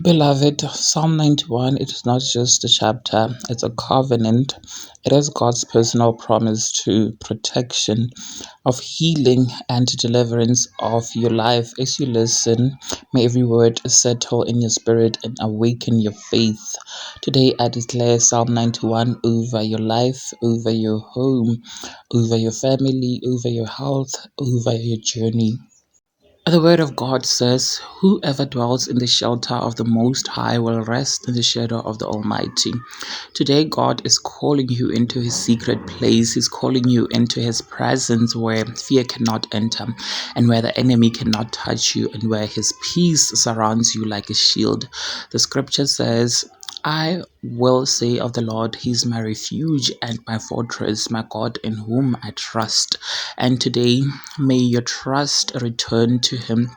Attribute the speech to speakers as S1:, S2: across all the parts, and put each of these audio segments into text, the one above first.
S1: Beloved, Psalm 91, it is not just a chapter, it's a covenant. It is God's personal promise to protection, of healing and deliverance of your life. As you listen, may every word settle in your spirit and awaken your faith. Today, I declare Psalm 91 over your life, over your home, over your family, over your health, over your journey. The word of God says, whoever dwells in the shelter of the Most High will rest in the shadow of the Almighty. Today, God is calling you into His secret place. He's calling you into His presence where fear cannot enter and where the enemy cannot touch you and where His peace surrounds you like a shield. The scripture says, I will say of the Lord, He is my refuge and my fortress, my God in whom I trust. And today, may your trust return to Him,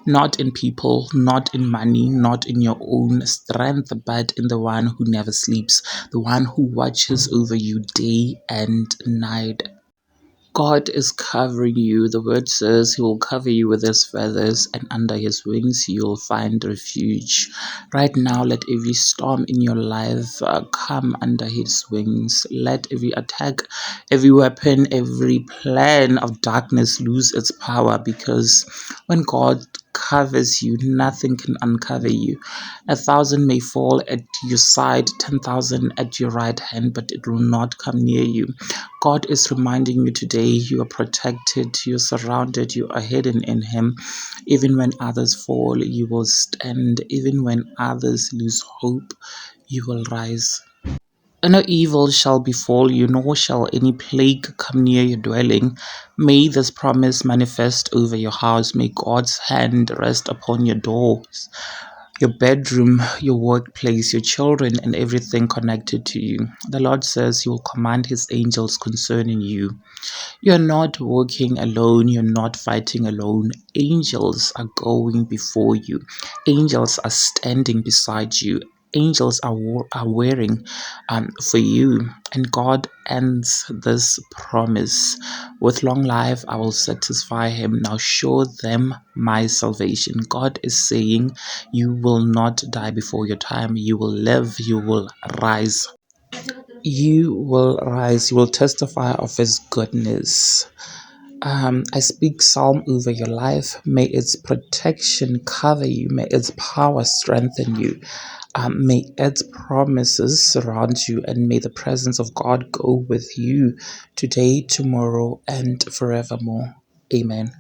S1: not in people, not in money, not in your own strength, but in the one who never sleeps, the one who watches over you day and night. God is covering you. The word says He will cover you with His feathers, and under His wings you'll find refuge. Right now, let every storm in your life come under His wings. Let every attack, every weapon, every plan of darkness lose its power, because when God covers you, nothing can uncover you. 1,000 may fall at your side, 10,000 at your right hand, but it will not come near you. God is reminding you today you are protected, you're surrounded, you are hidden in Him. Even when others fall, you will stand. Even when others lose hope, you will rise. No evil shall befall you, nor shall any plague come near your dwelling. May this promise manifest over your house. May God's hand rest upon your doors, your bedroom, your workplace, your children, and everything connected to you. The Lord says He will command His angels concerning you. You're not walking alone, you're not fighting alone. Angels are going before you, angels are standing beside you. Angels are wearing for you, and God ends this promise with long life. I will satisfy him. Now show them my salvation. God is saying, you will not die before your time. You will live. You will rise. You will rise. You will testify of His goodness. I speak Psalm over your life. May its protection cover you. May its power strengthen you. May its promises surround you. And may the presence of God go with you today, tomorrow, and forevermore. Amen.